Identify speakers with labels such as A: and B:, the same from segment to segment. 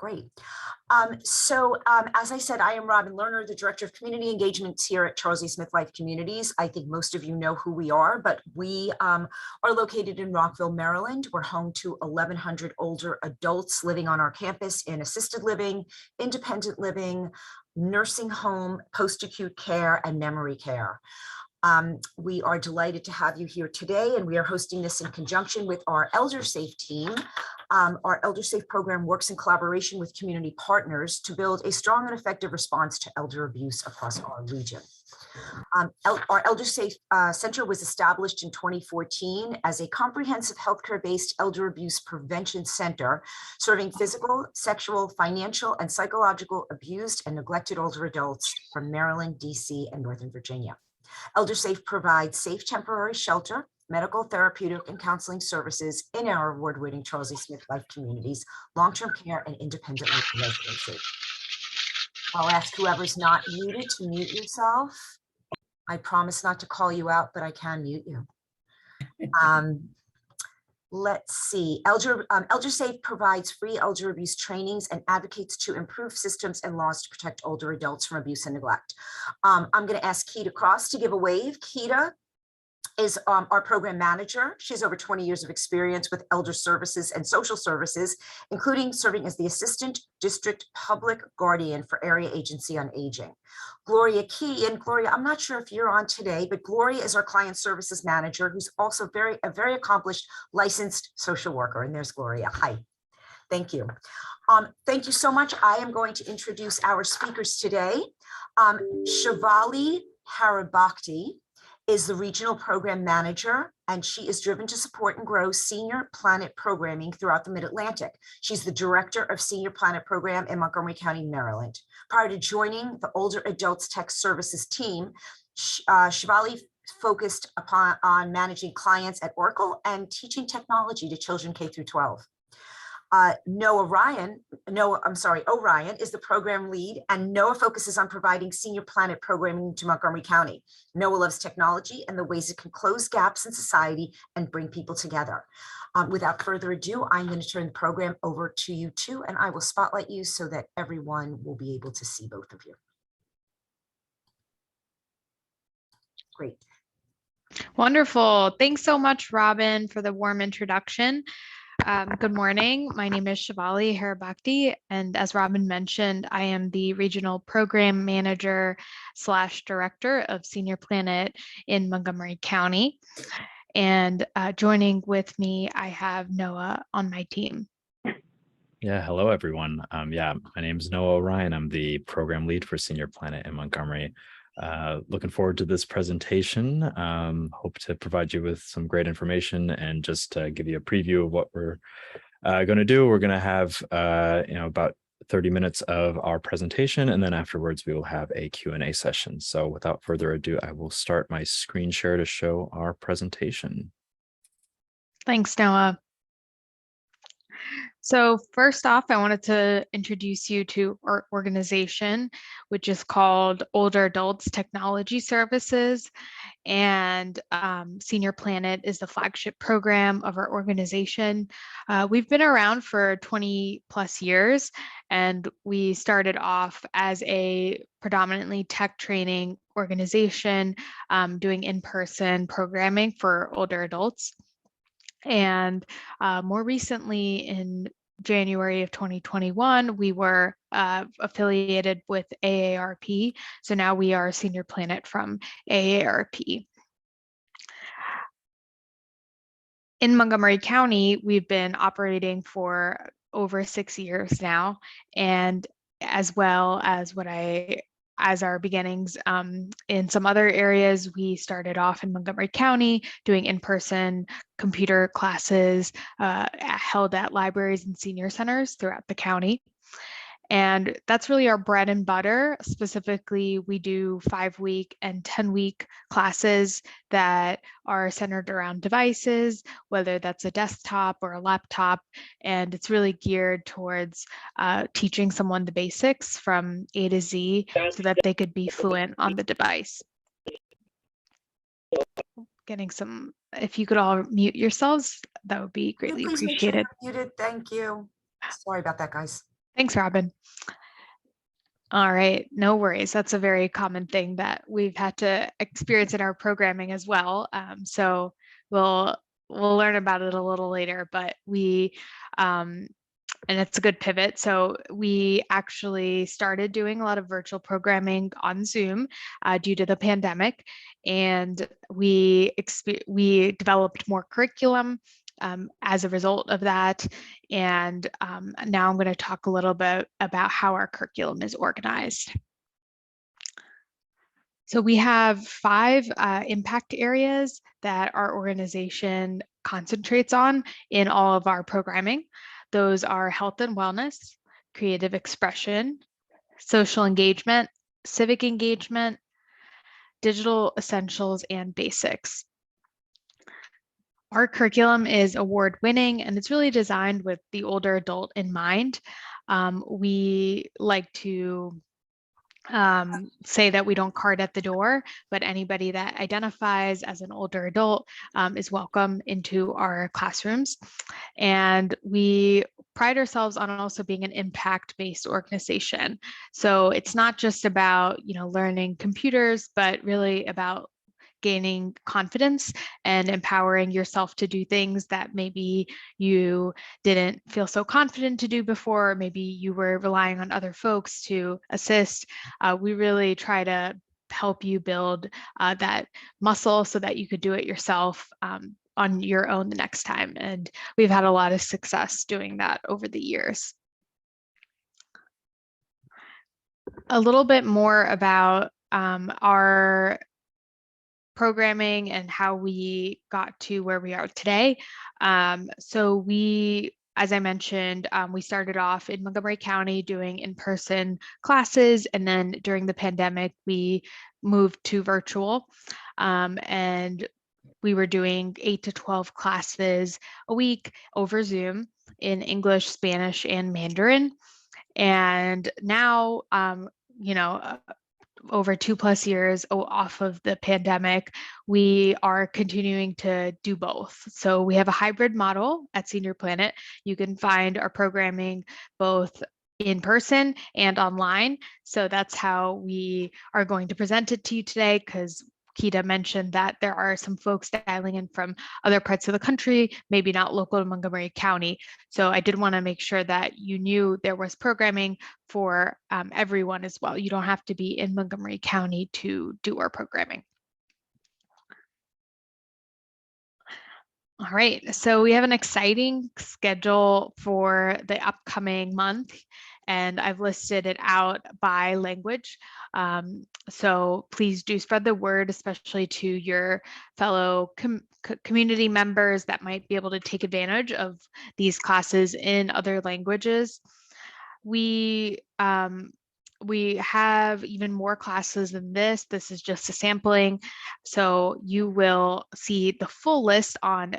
A: Great. As I said, I am Robin Lerner, the Director of Community Engagements here at Charles E. Smith Life Communities. I think most of you know who we are, but we are located in Rockville, Maryland. We're home to 1,100 older adults living on our campus in assisted living, independent living, nursing home, post-acute care, and memory care. We are delighted to have you here today, and we are hosting this in conjunction with our ElderSAFE team. Our ElderSAFE program works in collaboration with community partners to build a strong and effective response to elder abuse across our region. Our ElderSAFE Center was established in 2014 as a comprehensive healthcare-based elder abuse prevention center, serving physical, sexual, financial, and psychological abused and neglected older adults from Maryland, DC, and Northern Virginia. ElderSAFE provides safe temporary shelter, medical, therapeutic, and counseling services in our award-winning Charles E. Smith Life Communities, long-term care, and independent living residency. I'll ask whoever's not muted to mute yourself. I promise not to call you out, but I can mute you. Let's see. ElderSAFE provides free elder abuse trainings and advocates to improve systems and laws to protect older adults from abuse and neglect. I'm going to ask Keita Cross to give a wave. Keita is our program manager. She has over 20 years of experience with elder services and social services, including serving as the Assistant District Public Guardian for Area Agency on Aging. Gloria Key, and Gloria, I'm not sure if you're on today, but Gloria is our Client Services Manager, who's also a very accomplished licensed social worker. And there's Gloria. Hi. Thank you. Thank you so much. I am going to introduce our speakers today. Shivali Haribhakti is the Regional Program Manager, and she is driven to support and grow Senior Planet programming throughout the Mid-Atlantic. She's the Director of Senior Planet Program in Montgomery County, Maryland. Prior to joining the Older Adults Tech Services team, Shivali focused on managing clients at Oracle and teaching technology to children K through 12. Orion is the program lead, and Noah focuses on providing Senior Planet programming to Montgomery County. Noah loves technology and the ways it can close gaps in society and bring people together. Without further ado, I'm going to turn the program over to you two, and I will spotlight you so that everyone will be able to see both of you. Great.
B: Wonderful. Thanks so much, Robin, for the warm introduction. Good morning. My name is Shivali Haribhakti, and as Robin mentioned, I am the Regional Program Manager / Director of Senior Planet in Montgomery County. And joining with me, I have Noah on my team.
C: Yeah, hello, everyone. My name is Noah Orion. I'm the Program Lead for Senior Planet in Montgomery. Looking forward to this presentation. Hope to provide you with some great information and just give you a preview of what we're going to do. We're going to have about 30 minutes of our presentation, and then afterwards we will have a Q&A session. So without further ado, I will start my screen share to show our presentation.
B: Thanks, Noah. So first off, I wanted to introduce you to our organization, which is called Older Adults Technology Services. And Senior Planet is the flagship program of our organization. We've been around for 20 plus years, and we started off as a predominantly tech training organization, doing in-person programming for older adults. And more recently, in January of 2021, we were affiliated with AARP. So now we are Senior Planet from AARP. In Montgomery County, we've been operating for over 6 years now, and as well as as our beginnings in some other areas, we started off in Montgomery County doing in-person computer classes held at libraries and senior centers throughout the county. And that's really our bread and butter. Specifically, we do 5-week and 10-week classes that are centered around devices, whether that's a desktop or a laptop. And it's really geared towards teaching someone the basics from A to Z so that they could be fluent on the device. Getting some, if you could all mute yourselves, that would be greatly appreciated.
A: Muted. Thank you. Sorry about that, guys.
B: Thanks, Robin. All right, no worries. That's a very common thing that we've had to experience in our programming as well. So we'll learn about it a little later, but and it's a good pivot. So we actually started doing a lot of virtual programming on Zoom due to the pandemic, and we developed more curriculum as a result of that. And now I'm going to talk a little bit about how our curriculum is organized. So we have 5 impact areas that our organization concentrates on in all of our programming. Those are health and wellness, creative expression, social engagement, civic engagement, digital essentials, and basics. Our curriculum is award-winning, and it's really designed with the older adult in mind. We like to say that we don't card at the door, but anybody that identifies as an older adult is welcome into our classrooms. And we pride ourselves on also being an impact-based organization. So it's not just about, learning computers, but really about gaining confidence and empowering yourself to do things that maybe you didn't feel so confident to do before. Maybe you were relying on other folks to assist. We really try to help you build that muscle so that you could do it yourself on your own the next time. And we've had a lot of success doing that over the years. A little bit more about our programming and how we got to where we are today. So we, as I mentioned, we started off in Montgomery County doing in-person classes, and then during the pandemic, we moved to virtual, and we were doing 8 to 12 classes a week over Zoom in English, Spanish, and Mandarin. And now, over 2+ years off of the pandemic, we are continuing to do both. So we have a hybrid model at Senior Planet. You can find our programming both in person and online. So that's how we are going to present it to you today, because Keita mentioned that there are some folks dialing in from other parts of the country, maybe not local to Montgomery County. So I did want to make sure that you knew there was programming for everyone as well. You don't have to be in Montgomery County to do our programming. All right, so we have an exciting schedule for the upcoming month, and I've listed it out by language. So please do spread the word, especially to your fellow community members that might be able to take advantage of these classes in other languages. We have even more classes than this. This is just a sampling. So you will see the full list on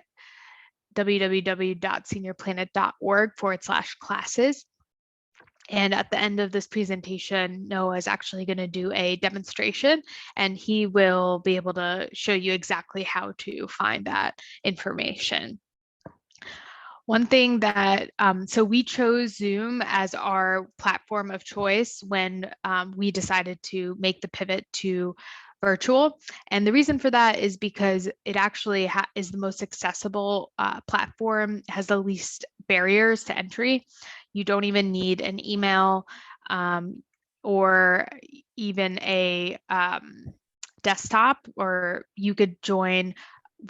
B: www.seniorplanet.org/classes. And at the end of this presentation, Noah is actually going to do a demonstration, and he will be able to show you exactly how to find that information. One thing that, so we chose Zoom as our platform of choice when we decided to make the pivot to virtual. And the reason for that is because it actually is the most accessible platform, has the least barriers to entry. You don't even need an email or even a desktop, or you could join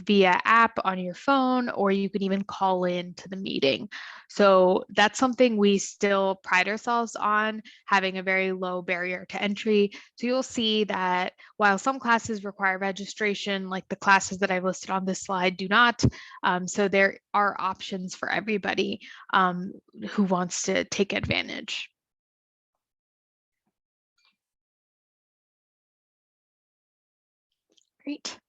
B: via app on your phone, or you can even call in to the meeting. So that's something we still pride ourselves on, having a very low barrier to entry. So you'll see that while some classes require registration, like the classes that I've listed on this slide do not, so there are options for everybody who wants to take advantage. Great.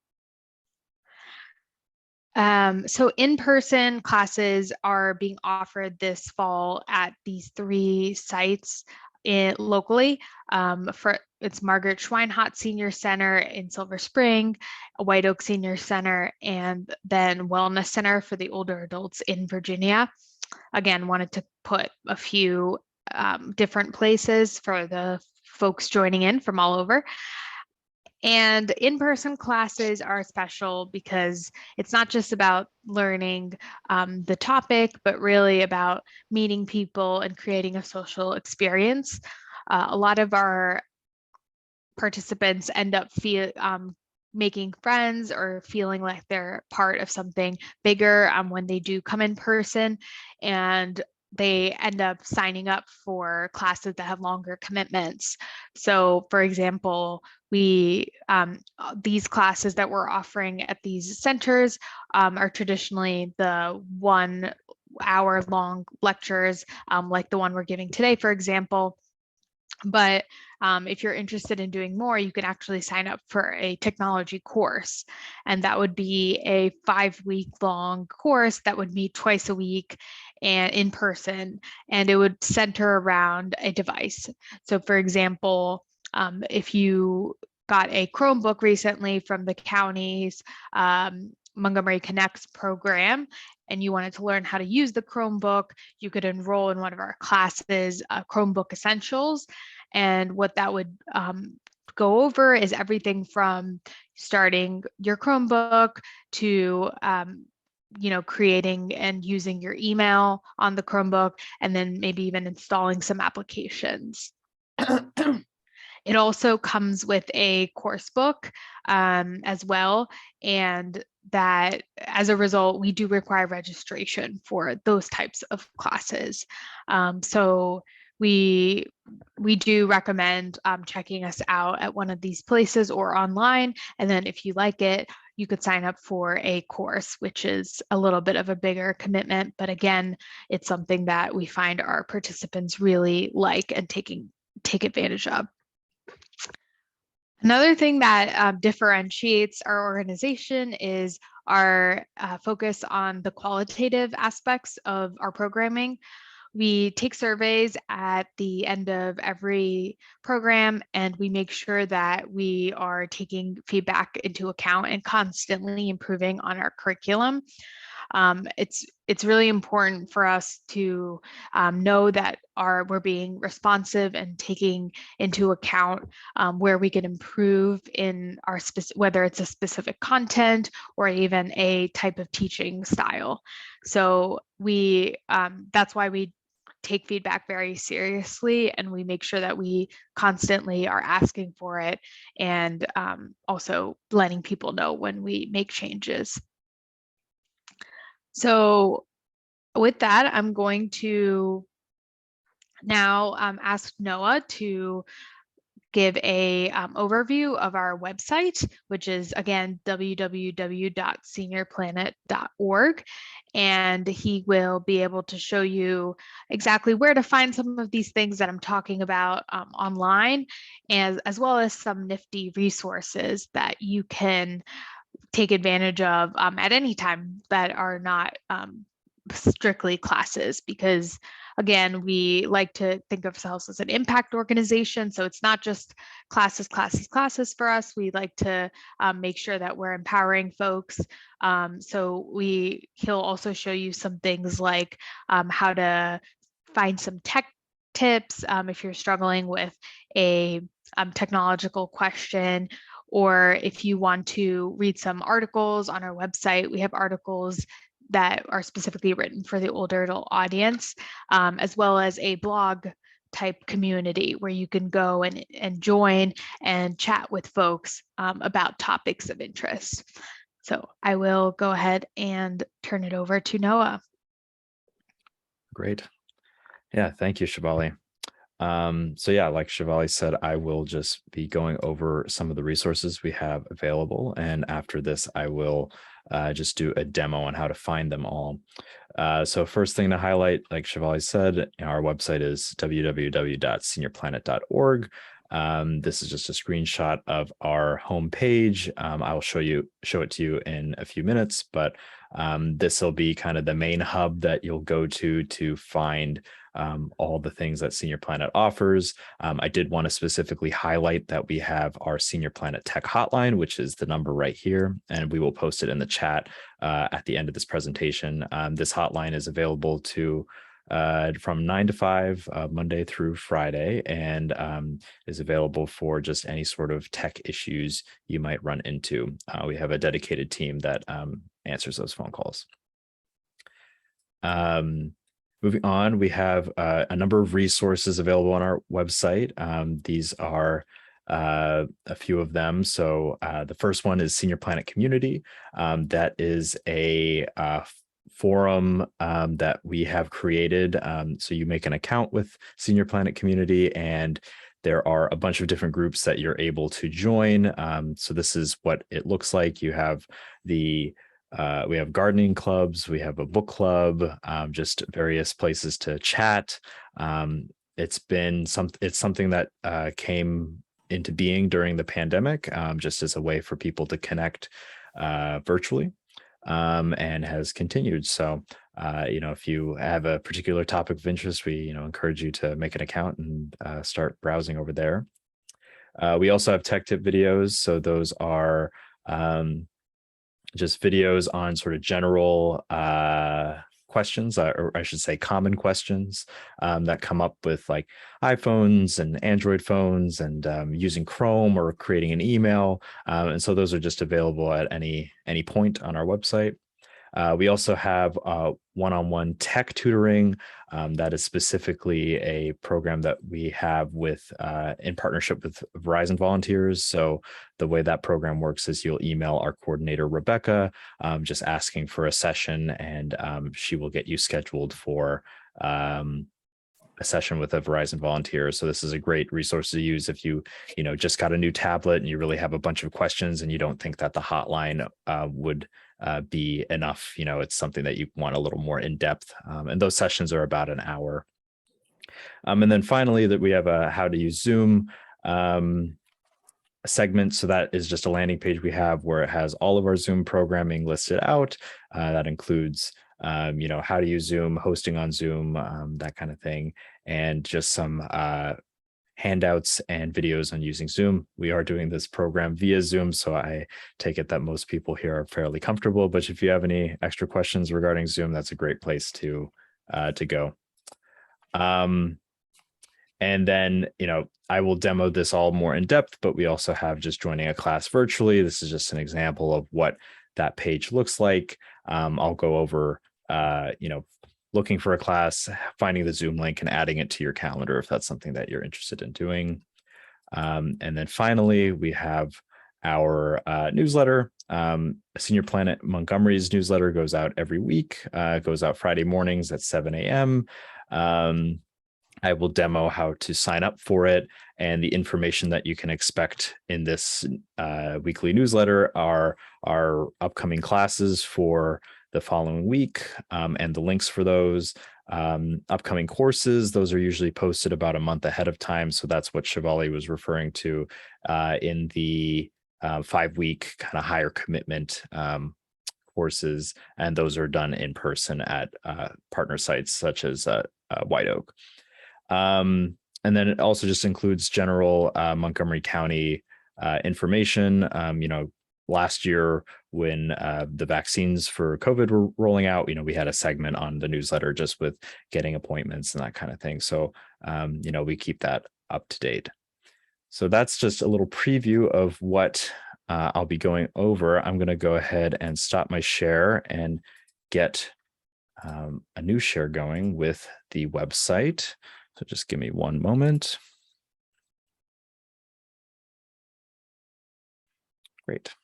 B: So in-person classes are being offered this fall at these 3 sites locally. It's Margaret Schweinhut Senior Center in Silver Spring, White Oak Senior Center, and then Wellness Center for the older adults in Virginia. Again, wanted to put a few different places for the folks joining in from all over. And in-person classes are special because it's not just about learning the topic, but really about meeting people and creating a social experience. A lot of our participants end up making friends or feeling like they're part of something bigger when they do come in person, and they end up signing up for classes that have longer commitments. So for example, these classes that we're offering at these centers are traditionally the 1 hour long lectures, like the one we're giving today, for example. But if you're interested in doing more, you can actually sign up for a technology course. And that would be a 5-week long course that would meet twice a week and in person, and it would center around a device. So for example, if you got a Chromebook recently from the county's Montgomery Connects program, and you wanted to learn how to use the Chromebook, you could enroll in one of our classes, Chromebook Essentials. And what that would go over is everything from starting your Chromebook to creating and using your email on the Chromebook, and then maybe even installing some applications. It also comes with a course book as well, and that as a result, we do require registration for those types of classes. So we do recommend checking us out at one of these places or online. And then if you like it, you could sign up for a course, which is a little bit of a bigger commitment. But again, it's something that we find our participants really like and take advantage of. Another thing that differentiates our organization is our focus on the qualitative aspects of our programming. We take surveys at the end of every program, and we make sure that we are taking feedback into account and constantly improving on our curriculum. It's really important for us to know that we're being responsive and taking into account where we can improve in our whether it's a specific content or even a type of teaching style. So that's why we take feedback very seriously, and we make sure that we constantly are asking for it, and also letting people know when we make changes. So with that, I'm going to now ask Noah to give a overview of our website, which is again www.seniorplanet.org, and he will be able to show you exactly where to find some of these things that I'm talking about online, as well as some nifty resources that you can take advantage of at any time that are not strictly classes, because again, we like to think of ourselves as an impact organization. So it's not just classes for us. We like to make sure that we're empowering folks. So he'll also show you some things like how to find some tech tips if you're struggling with a technological question, or if you want to read some articles on our website. We have articles that are specifically written for the older adult audience, as well as a blog type community where you can go and join and chat with folks about topics of interest. So I will go ahead and turn it over to Noah.
C: Great. Yeah, thank you, Shivali. So yeah, like Shivali said, I will just be going over some of the resources we have available. And after this, I will just do a demo on how to find them all. So first thing to highlight, like Shivali said, our website is www.seniorplanet.org. This is just a screenshot of our homepage. I will show it to you in a few minutes, but this will be kind of the main hub that you'll go to find all the things that Senior Planet offers. I did want to specifically highlight that we have our Senior Planet Tech Hotline, which is the number right here, and we will post it in the chat at the end of this presentation. This hotline is available to from 9 to 5, Monday through Friday, and is available for just any sort of tech issues you might run into. We have a dedicated team that answers those phone calls. Moving on, we have a number of resources available on our website. These are a few of them. So the first one is Senior Planet Community. That is a forum that we have created. So you make an account with Senior Planet Community, and there are a bunch of different groups that you're able to join. So this is what it looks like. You have we have gardening clubs, we have a book club, just various places to chat. It's something that came into being during the pandemic, just as a way for people to connect virtually, and has continued. So, if you have a particular topic of interest, we, encourage you to make an account and start browsing over there. We also have tech tip videos. So those are just videos on sort of general questions, or I should say common questions that come up with like iPhones and Android phones, and using Chrome or creating an email. And so those are just available at any point on our website. We also have one-on-one tech tutoring. That is specifically a program that we have in partnership with Verizon Volunteers. So the way that program works is you'll email our coordinator, Rebecca, just asking for a session, and she will get you scheduled for a session with a Verizon volunteer. So this is a great resource to use if you just got a new tablet and you really have a bunch of questions and you don't think that the hotline would be enough. It's something that you want a little more in depth, and those sessions are about an hour. And then finally, that we have a how to use Zoom segment. So that is just a landing page we have where it has all of our Zoom programming listed out. That includes how to use Zoom, hosting on Zoom, that kind of thing, and just some handouts and videos on using Zoom. We are doing this program via Zoom, so I take it that most people here are fairly comfortable. But if you have any extra questions regarding Zoom, that's a great place to go. And then, I will demo this all more in depth, but we also have just joining a class virtually. This is just an example of what that page looks like. I'll go over, looking for a class, finding the Zoom link and adding it to your calendar if that's something that you're interested in doing. And then finally, we have our newsletter. Senior Planet Montgomery's newsletter goes out every week. It goes out Friday mornings at 7 a.m. I will demo how to sign up for it, and the information that you can expect in this weekly newsletter are our upcoming classes for the following week, and the links for those. Upcoming courses, those are usually posted about a month ahead of time. So that's what Shivali was referring to in the 5-week kind of higher commitment courses. And those are done in person at partner sites such as White Oak. And then it also just includes general Montgomery County information. Last year when the vaccines for COVID were rolling out, we had a segment on the newsletter just with getting appointments and that kind of thing. So, we keep that up to date. So that's just a little preview of what I'll be going over. I'm going to go ahead and stop my share and get a new share going with the website. So just give me one moment. Great.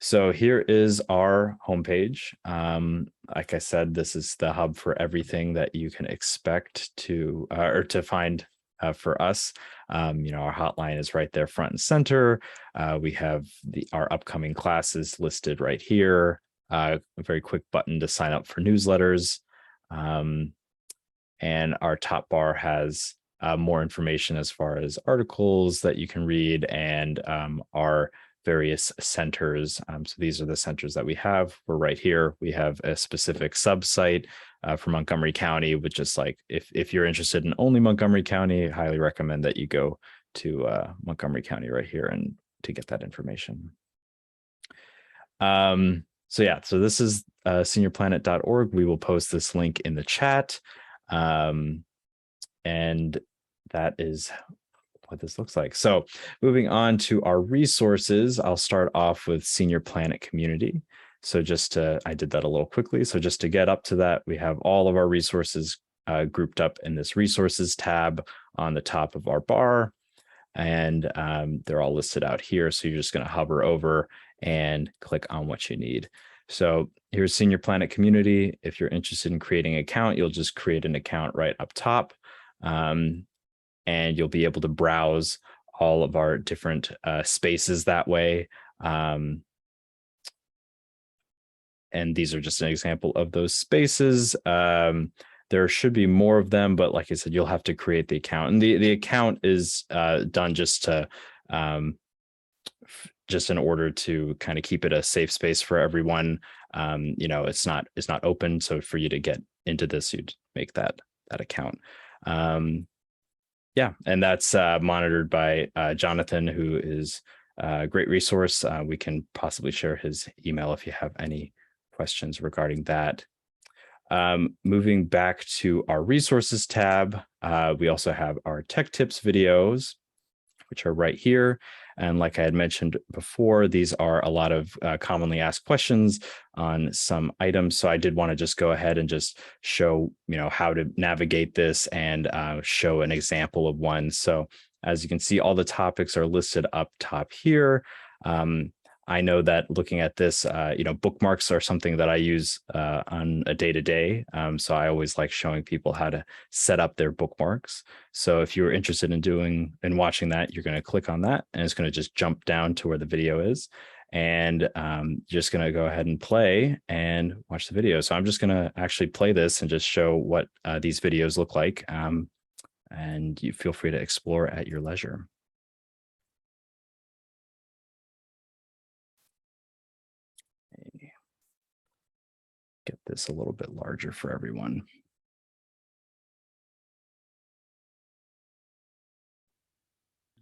C: So here is our homepage. Like I said, this is the hub for everything that you can expect to or to find for us. Our hotline is right there front and center. We have our upcoming classes listed right here. A very quick button to sign up for newsletters. And our top bar has more information as far as articles that you can read, and our various centers. So these are the centers that we have. We're right here. We have a specific sub-site for Montgomery County, which is like, if you're interested in only Montgomery County, I highly recommend that you go to Montgomery County right here and to get that information. So this is seniorplanet.org. We will post this link in the chat. And that is what this looks like. So moving on to our resources, I'll start off with Senior Planet Community. So I did that a little quickly. So just to get up to that, we have all of our resources grouped up in this resources tab on the top of our bar. And they're all listed out here. So you're just going to hover over and click on what you need. So here's Senior Planet Community. If you're interested in creating an account, you'll just create an account right up top. And you'll be able to browse all of our different spaces that way. And these are just an example of those spaces. There should be more of them, but like I said, you'll have to create the account. And the account is done just in order to kind of keep it a safe space for everyone. It's not open. So for you to get into this, you'd make that account. Yeah, and that's monitored by Jonathan, who is a great resource. We can possibly share his email if you have any questions regarding that. Moving back to our resources tab, we also have our tech tips videos, which are right here. And like I had mentioned before, these are a lot of commonly asked questions on some items. So I did want to just go ahead and just show, how to navigate this and show an example of one. So as you can see, all the topics are listed up top here. I know that looking at this, bookmarks are something that I use on a day-to-day. So I always like showing people how to set up their bookmarks. So if you're interested in watching that, you're going to click on that and it's going to just jump down to where the video is. And just going to go ahead and play and watch the video. So I'm just going to actually play this and just show what these videos look like. And you feel free to explore at your leisure. Get this a little bit larger for everyone.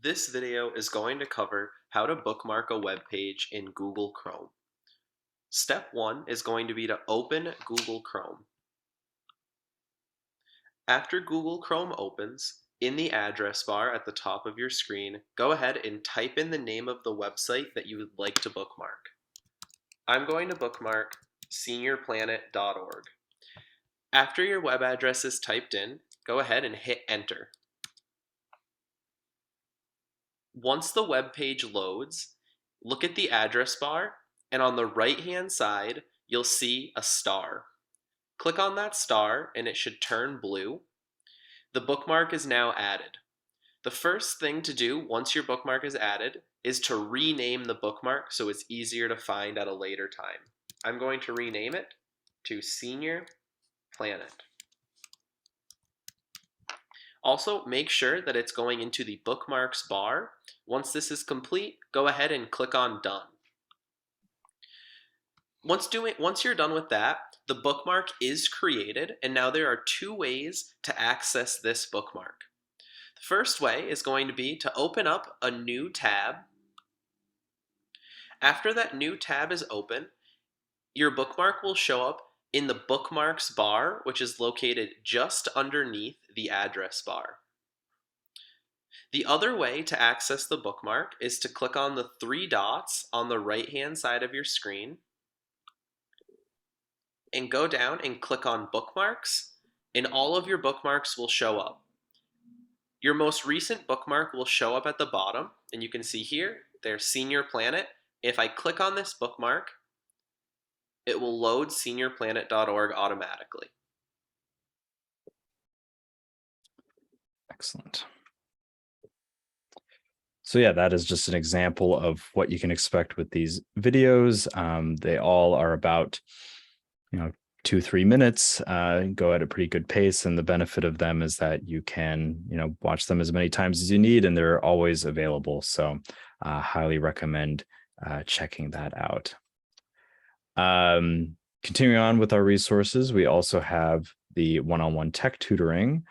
D: This video is going to cover how to bookmark a web page in Google Chrome. Step 1 is going to be to open Google Chrome. After Google Chrome opens, in the address bar at the top of your screen, go ahead and type in the name of the website that you would like to bookmark. I'm going to bookmark seniorplanet.org. After your web address is typed in, go ahead and hit enter. Once the web page loads, look at the address bar, and on the right-hand side, you'll see a star. Click on that star, and it should turn blue. The bookmark is now added. The first thing to do once your bookmark is added is to rename the bookmark so it's easier to find at a later time. I'm going to rename it to Senior Planet. Also, make sure that it's going into the bookmarks bar. Once this is complete, go ahead and click on Done. Once you're done with that, the bookmark is created, and now there are two ways to access this bookmark. The first way is going to be to open up a new tab. After that new tab is open, your bookmark will show up in the bookmarks bar, which is located just underneath the address bar. The other way to access the bookmark is to click on the three dots on the right-hand side of your screen and go down and click on Bookmarks, and all of your bookmarks will show up. Your most recent bookmark will show up at the bottom, and you can see here, there's Senior Planet. If I click on this bookmark, it will load seniorplanet.org automatically.
C: Excellent. So yeah, that is just an example of what you can expect with these videos. They all are about 2-3 minutes, go at a pretty good pace. And the benefit of them is that you can, watch them as many times as you need, and they're always available. So highly recommend checking that out. Continuing on with our resources, we also have the one-on-one tech tutoring.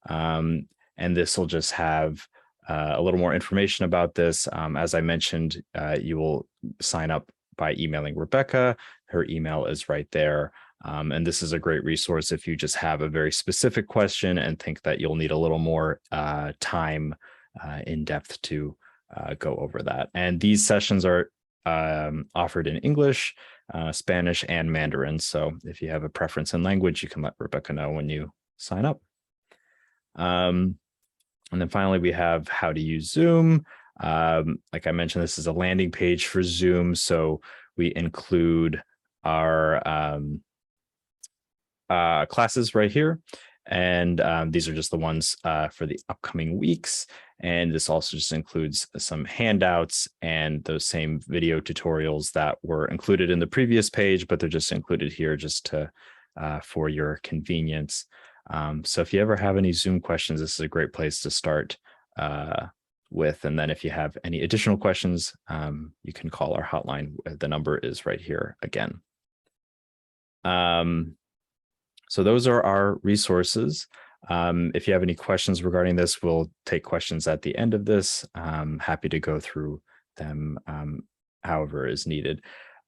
C: And this will just have a little more information about this. As I mentioned, you will sign up by emailing Rebecca. Her email is right there. And this is a great resource if you just have a very specific question and think that you'll need a little more time in depth to go over that. And these sessions are offered in English, Spanish, and Mandarin. So if you have a preference in language, you can let Rebecca know when you sign up. And then finally, we have how to use Zoom. Like I mentioned, this is a landing page for Zoom. So we include our classes right here. And these are just the ones for the upcoming weeks. And this also just includes some handouts and those same video tutorials that were included in the previous page, but they're just included here just to for your convenience. So if you ever have any Zoom questions, this is a great place to start with. And then if you have any additional questions, you can call our hotline. The number is right here again. So those are our resources. If you have any questions regarding this, we'll take questions at the end of this. Happy to go through them however is needed.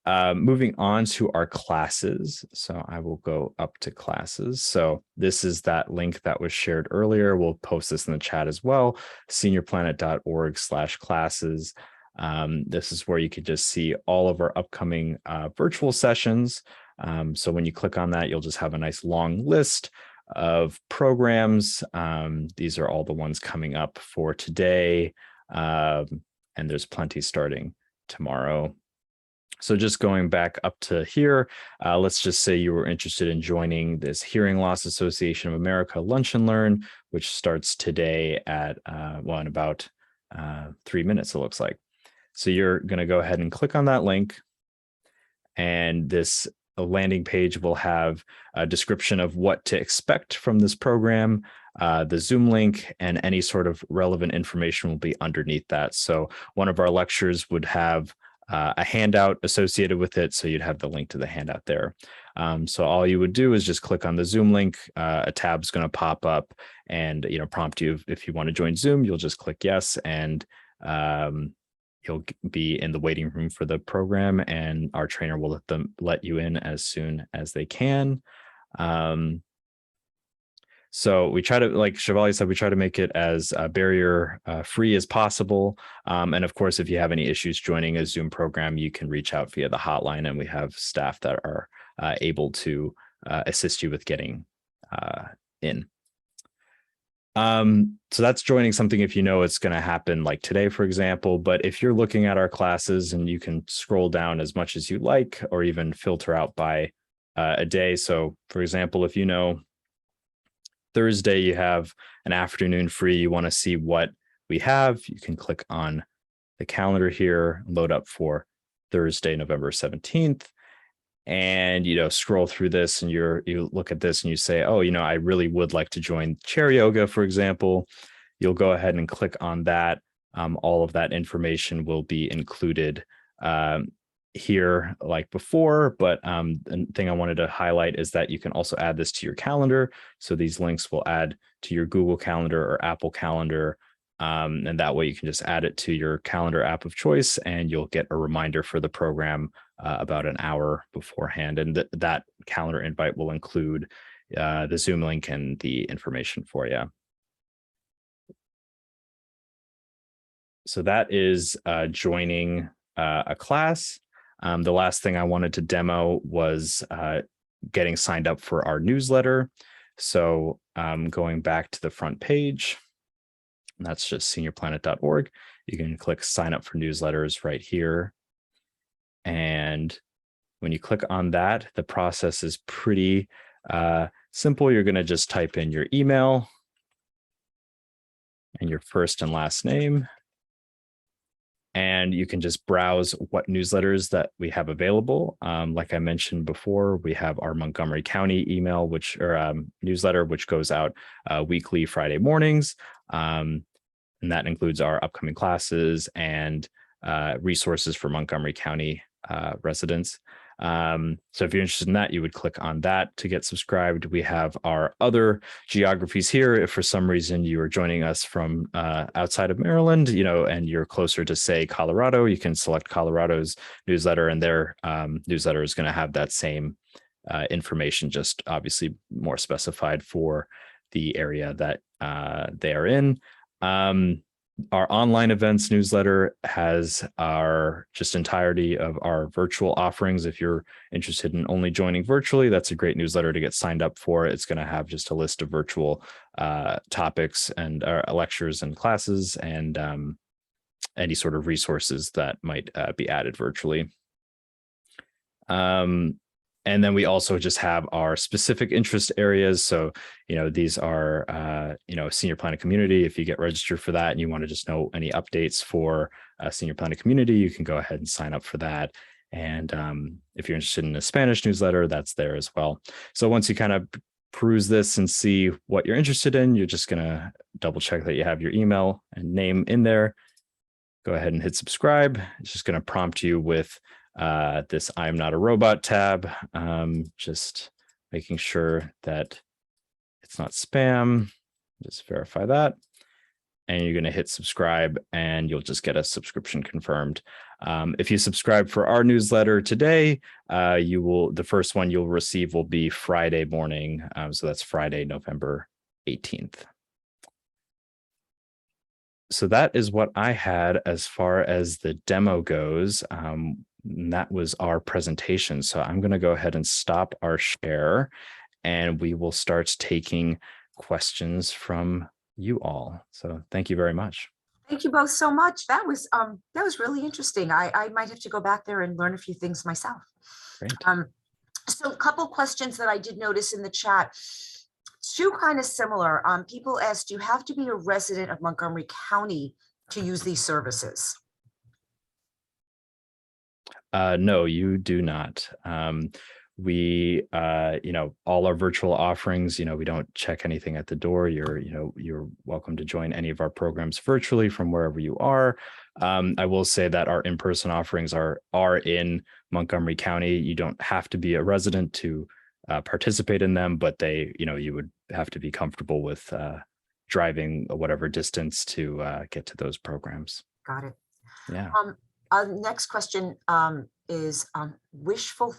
C: Moving on to our classes. So I will go up to classes. So this is that link that was shared earlier. We'll post this in the chat as well, seniorplanet.org/classes. This is where you can just see all of our upcoming virtual sessions. So when you click on that, you'll just have a nice long list of programs. These are all the ones coming up for today. And there's plenty starting tomorrow. So just going back up to here, let's just say you were interested in joining this Hearing Loss Association of America Lunch and Learn, which starts today at, well, in about 3 minutes, it looks like. So you're going to go ahead and click on that link. And this landing page will have a description of what to expect from this program. The Zoom link and any sort of relevant information will be underneath that. So one of our lectures would have a handout associated with it. So you'd have the link to the handout there. So all you would do is just click on the Zoom link. A tab's going to pop up and prompt you if you want to join Zoom. You'll just click yes, and you'll be in the waiting room for the program, and our trainer will let you in as soon as they can. So we try to, like Shivali said, we try to make it as barrier free as possible. And of course, if you have any issues joining a Zoom program, you can reach out via the hotline, and we have staff that are able to assist you with getting in. So that's joining something if you know it's going to happen like today, for example. But if you're looking at our classes, and you can scroll down as much as you like, or even filter out by a day. So for example, if you know Thursday you have an afternoon free, you want to see what we have, you can click on the calendar here, load up for Thursday, November 17th. And scroll through this, and you look at this and you say, oh, I really would like to join chair yoga, for example. You'll go ahead and click on that. All of that information will be included here like before, but the thing I wanted to highlight is that you can also add this to your calendar. So these links will add to your Google Calendar or Apple Calendar. And that way you can just add it to your calendar app of choice, and you'll get a reminder for the program about an hour beforehand. And that calendar invite will include the Zoom link and the information for you. So that is joining a class. The last thing I wanted to demo was getting signed up for our newsletter. So going back to the front page, and that's just seniorplanet.org. You can click sign up for newsletters right here. And when you click on that, the process is pretty simple. You're going to just type in your email and your first and last name. And you can just browse what newsletters that we have available. Like I mentioned before, we have our Montgomery County email, newsletter, which goes out weekly Friday mornings. And that includes our upcoming classes and resources for Montgomery County residents. So if you're interested in that, you would click on that to get subscribed. We have our other geographies here. If for some reason you are joining us from outside of Maryland, and you're closer to, say, Colorado, you can select Colorado's newsletter, and their newsletter is going to have that same information, just obviously more specified for the area that they are in. Our online events newsletter has our just entirety of our virtual offerings. If you're interested in only joining virtually, that's a great newsletter to get signed up for. It's going to have just a list of virtual topics and lectures and classes, and any sort of resources that might be added virtually. And then we also just have our specific interest areas. So, these are, senior planning community. If you get registered for that and you want to just know any updates for senior planning community, you can go ahead and sign up for that. And if you're interested in a Spanish newsletter, that's there as well. So once you kind of peruse this and see what you're interested in, you're just going to double check that you have your email and name in there. Go ahead and hit subscribe. It's just going to prompt you with this I'm not a robot tab, just making sure that it's not spam. Just verify that. And you're going to hit subscribe and you'll just get a subscription confirmed. If you subscribe for our newsletter today, the first one you'll receive will be Friday morning. So that's Friday, November 18th. So that is what I had as far as the demo goes. And that was our presentation. So I'm going to go ahead and stop our share and we will start taking questions from you all. So thank you very much.
A: Thank you both so much. That was really interesting. I might have to go back there and learn a few things myself.
C: Great.
A: So a couple questions that I did notice in the chat, two kind of similar. People asked, do you have to be a resident of Montgomery County to use these services?
C: No, you do not. We, all our virtual offerings, we don't check anything at the door. You're welcome to join any of our programs virtually from wherever you are. I will say that our in-person offerings are in Montgomery County. You don't have to be a resident to participate in them, but you would have to be comfortable with driving whatever distance to get to those programs.
A: Got it.
C: Yeah.
A: Next question is wishful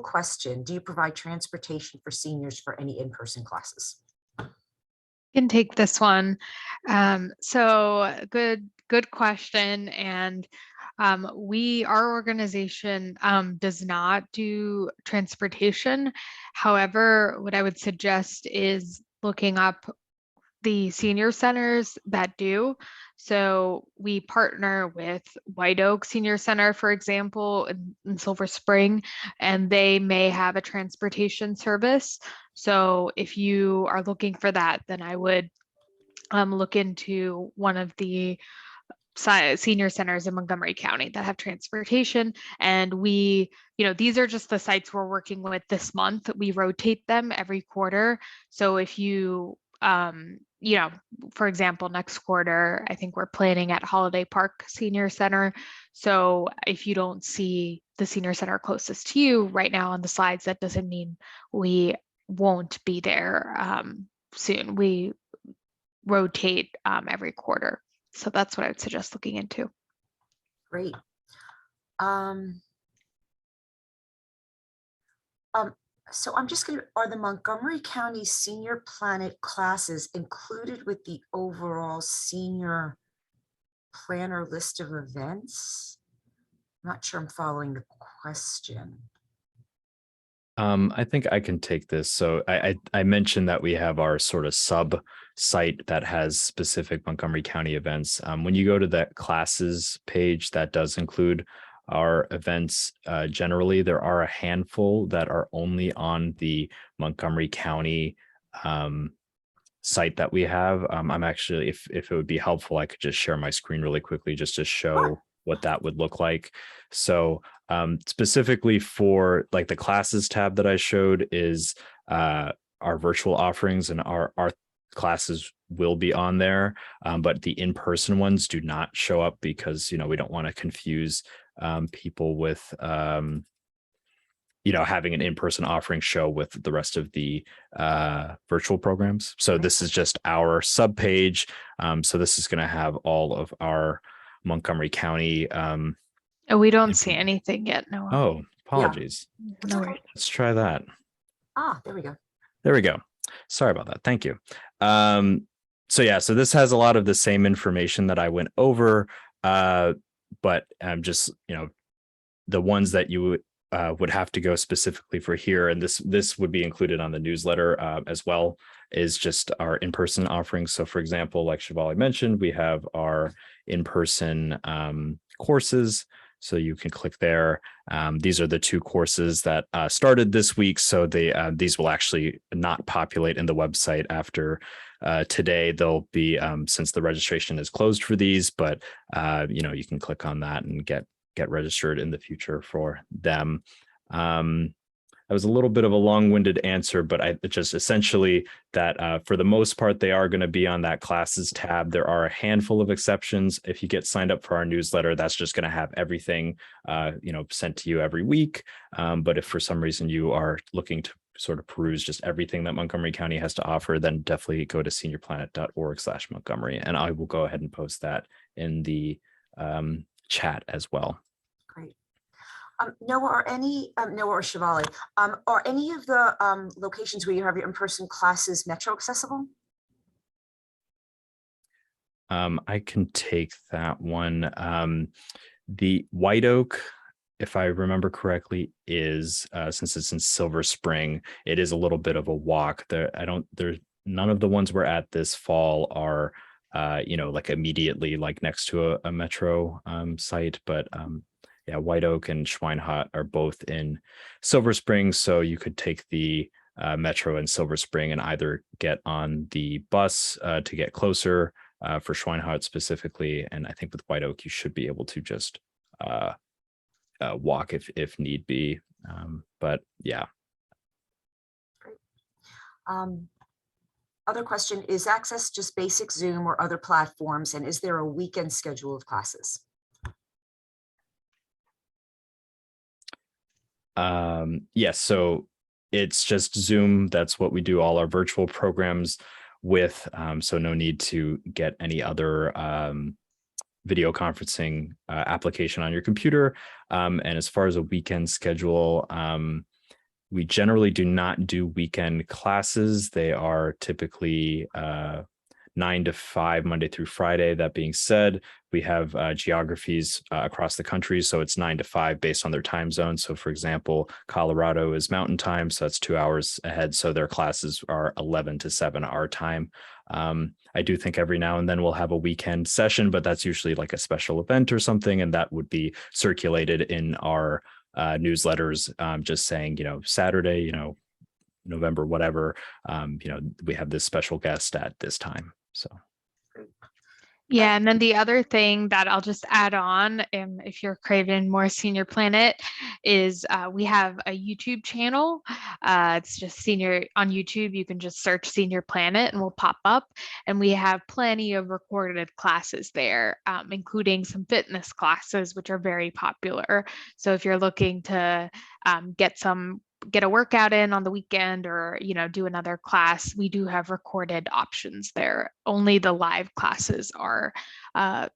A: question. Do you provide transportation for seniors for any in-person classes?
B: Can take this one. So good question. And our organization does not do transportation. However, what I would suggest is looking up the senior centers that do. So we partner with White Oak Senior Center, for example, in Silver Spring, and they may have a transportation service. So if you are looking for that, then I would look into one of the senior centers in Montgomery County that have transportation. And we, these are just the sites we're working with this month. We rotate them every quarter. So if you for example, next quarter, I think we're planning at Holiday Park Senior Center. So if you don't see the senior center closest to you right now on the slides, that doesn't mean we won't be there soon. We rotate every quarter. So that's what I would suggest looking into.
A: Great. So I'm just are the Montgomery County Senior Planet classes included with the overall senior planner list of events? I'm not sure I'm following the question.
C: I think I can take this. So I mentioned that we have our sort of sub site that has specific Montgomery County events. When you go to that classes page, that does include our events. Generally, there are a handful that are only on the Montgomery County site that we have. I'm actually, if it would be helpful, I could just share my screen really quickly just to show what that would look like. So specifically for like the classes tab that I showed is our virtual offerings, and our classes will be on there, but the in-person ones do not show up because, we don't want to confuse people with, having an in-person offering show with the rest of the virtual programs. So this is just our sub page. So this is going to have all of our Montgomery County.
B: We don't see anything yet, no.
C: Oh, Apologies.
A: That's
B: No
A: okay.
B: worries.
C: Let's try that.
A: There we go.
C: There we go. Sorry about that. Thank you. So yeah, so this has a lot of the same information that I went over, but just, the ones that you would have to go specifically for here, and this would be included on the newsletter as well, is just our in-person offerings. So for example, like Shivali mentioned, we have our in-person courses. So you can click there. These are the two courses that started this week. So these will actually not populate in the website after today. They'll be, since the registration is closed for these, but you can click on that and get registered in the future for them. That was a little bit of a long-winded answer, but I just essentially that for the most part, they are going to be on that classes tab. There are a handful of exceptions. If you get signed up for our newsletter, that's just going to have everything, sent to you every week. But if for some reason you are looking to sort of peruse just everything that Montgomery County has to offer, then definitely go to seniorplanet.org/Montgomery, and I will go ahead and post that in the chat as well.
A: Great. Noah, Noah or Shivali, are any of the locations where you have your in-person classes Metro accessible?
C: I can take that one. The White Oak, if I remember correctly, is since it's in Silver Spring, it is a little bit of a walk. None of the ones we're at this fall are like immediately like next to a Metro site, but yeah, White Oak and Schweinhut are both in Silver Spring. So you could take the Metro in Silver Spring and either get on the bus to get closer for Schweinhut specifically. And I think with White Oak, you should be able to just walk if need be. But yeah.
A: Great. Other question, is access just basic Zoom or other platforms? And is there a weekend schedule of classes?
C: Yes, so it's just Zoom. That's what we do all our virtual programs with. So no need to get any other video conferencing application on your computer. And as far as a weekend schedule, we generally do not do weekend classes. They are typically 9 to 5, Monday through Friday. That being said, we have geographies across the country. So it's 9 to 5 based on their time zone. So for example, Colorado is mountain time. So that's 2 hours ahead. So their classes are 11 to 7 our time. I do think every now and then we'll have a weekend session, but that's usually like a special event or something. And that would be circulated in our newsletters, just saying, Saturday, November, whatever, we have this special guest at this time. So.
B: Yeah, and then the other thing that I'll just add on, if you're craving more Senior Planet, is we have a YouTube channel. It's just Senior on YouTube. You can just search Senior Planet and we'll pop up. And we have plenty of recorded classes there, including some fitness classes, which are very popular. So if you're looking to get a workout in on the weekend or do another class, we do have recorded options there. Only the live classes are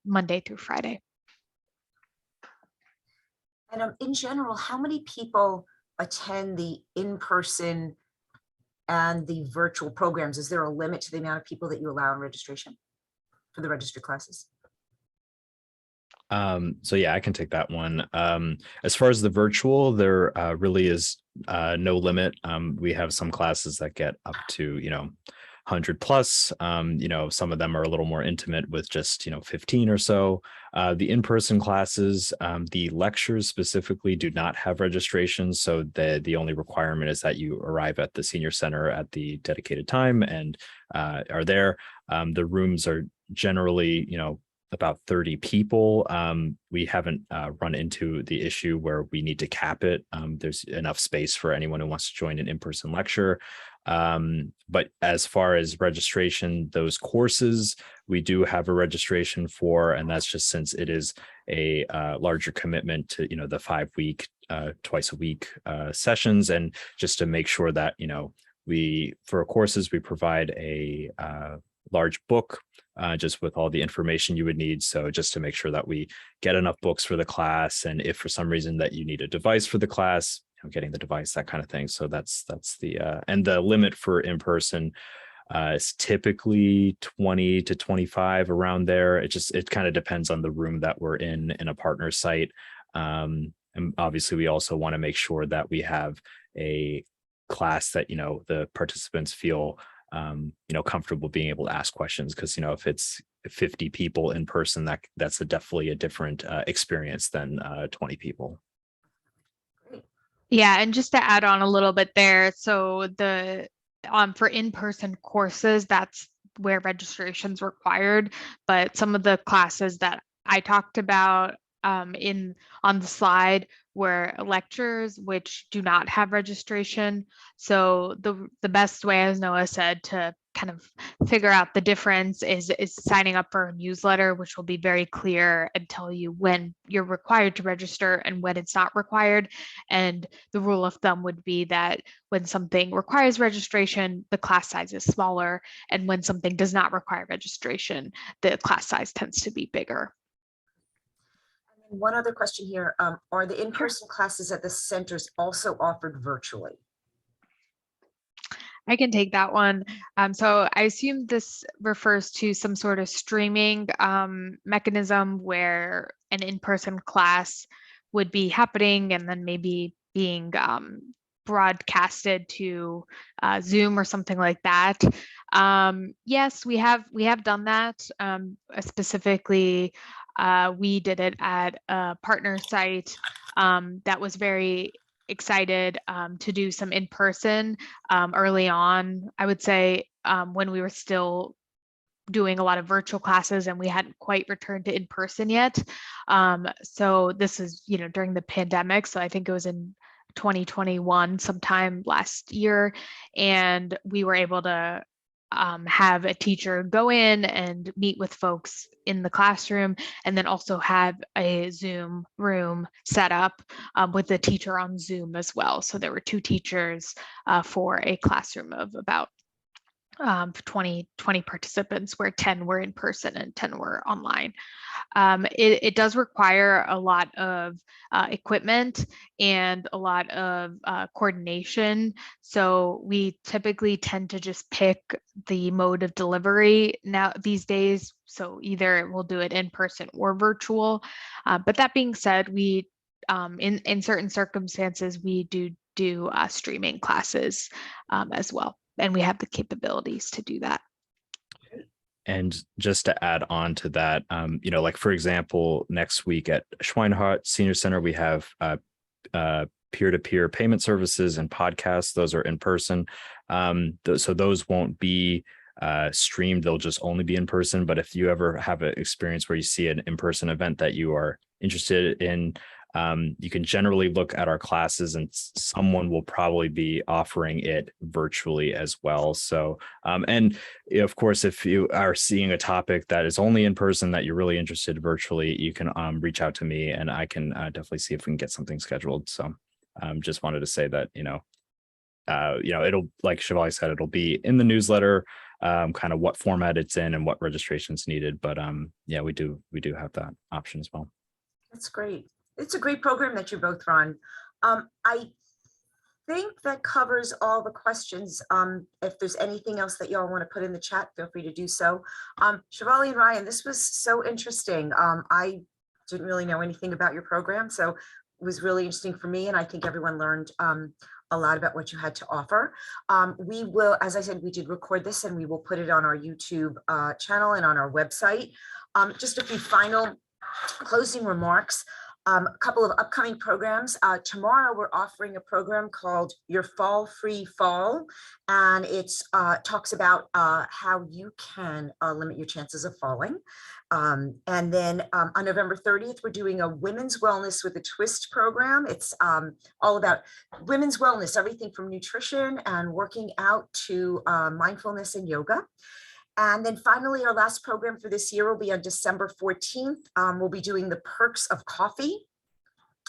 B: Monday through Friday.
A: And in general, how many people attend the in-person and the virtual programs? Is there a limit to the amount of people that you allow in registration for the registered classes?
C: So yeah, I can take that one. As far as the virtual, there really is no limit. We have some classes that get up to 100 plus. Some of them are a little more intimate with just 15 or so. The in-person classes, the lectures specifically do not have registration, so the only requirement is that you arrive at the senior center at the dedicated time and are there. The rooms are generally about 30 people. We haven't run into the issue where we need to cap it. There's enough space for anyone who wants to join an in-person lecture. But as far as registration, those courses, we do have a registration for, and that's just since it is a larger commitment to, the 5-week, twice a week sessions. And just to make sure that, for courses, we provide a large book, just with all the information you would need. So just to make sure that we get enough books for the class, and if for some reason that you need a device for the class, getting the device, that kind of thing. So that's the and the limit for in-person is typically 20 to 25, around there. It kind of depends on the room that we're in a partner site. And obviously we also want to make sure that we have a class that, the participants feel, comfortable being able to ask questions. Because, if it's 50 people in person, that's definitely a different experience than 20 people.
B: Yeah, and just to add on a little bit there, so the for in-person courses, that's where registration's required, but some of the classes that I talked about on the slide were lectures which do not have registration. So the best way, as Noah said, to kind of figure out the difference is signing up for a newsletter, which will be very clear and tell you when you're required to register and when it's not required. And the rule of thumb would be that when something requires registration, the class size is smaller, and when something does not require registration, the class size tends to be bigger.
A: One other question here. Are the in-person classes at the centers also offered virtually?
B: I can take that one. So I assume this refers to some sort of streaming mechanism where an in-person class would be happening and then maybe being broadcasted to Zoom or something like that. Yes, we have done that. Specifically, we did it at a partner site that was very excited to do some in-person early on. I would say when we were still doing a lot of virtual classes and we hadn't quite returned to in-person yet. So this is, during the pandemic. So I think it was in 2021, sometime last year, and we were able to have a teacher go in and meet with folks in the classroom, and then also have a Zoom room set up with the teacher on Zoom as well. So there were 2 teachers for a classroom of about 20 participants, where 10 were in person and 10 were online. It does require a lot of equipment and a lot of coordination. So we typically tend to just pick the mode of delivery now these days. So either we'll do it in person or virtual. But that being said, we in certain circumstances, we do streaming classes as well. And we have the capabilities to do that.
C: And just to add on to that, like for example, next week at Schweinhardt Senior Center, we have peer-to-peer payment services and podcasts. Those are in person. So those won't be streamed. They'll just only be in person. But if you ever have an experience where you see an in-person event that you are interested in, you can generally look at our classes and someone will probably be offering it virtually as well. So, and of course, if you are seeing a topic that is only in person that you're really interested virtually, you can reach out to me and I can definitely see if we can get something scheduled. So just wanted to say that, it'll, like Shivali said, it'll be in the newsletter, kind of what format it's in and what registration's needed. But yeah, we do have that option as well.
A: That's great. It's a great program that you both run. I think that covers all the questions. If there's anything else that y'all want to put in the chat, feel free to do so. Shivali and Ryan, this was so interesting. I didn't really know anything about your program, so it was really interesting for me, and I think everyone learned a lot about what you had to offer. We will, as I said, we did record this and we will put it on our YouTube channel and on our website. Just a few final closing remarks. A couple of upcoming programs. Tomorrow we're offering a program called Your Fall Free Fall, and it's talks about how you can limit your chances of falling. And then on November 30th, we're doing a Women's Wellness with a Twist program. It's all about women's wellness, everything from nutrition and working out to mindfulness and yoga. And then finally, our last program for this year will be on December 14th. We'll be doing the perks of coffee,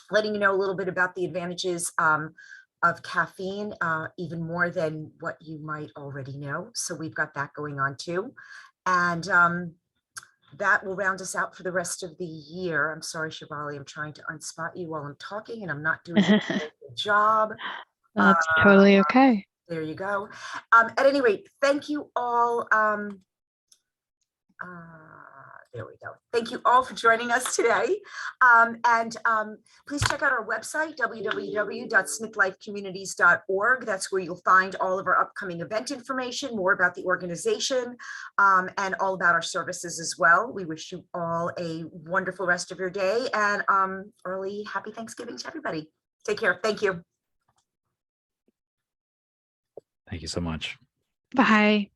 A: letting you know a little bit about the advantages of caffeine, even more than what you might already know. So we've got that going on too. And that will round us out for the rest of the year. I'm sorry, Shivali, I'm trying to unspot you while I'm talking and I'm not doing a very good job.
B: That's totally okay.
A: There you go. At any rate, thank you all. There we go. Thank you all for joining us today. Please check out our website, www.smithlifecommunities.org. That's where you'll find all of our upcoming event information, more about the organization, and all about our services as well. We wish you all a wonderful rest of your day and early happy Thanksgiving to everybody. Take care. Thank you.
C: Thank you so much.
B: Bye.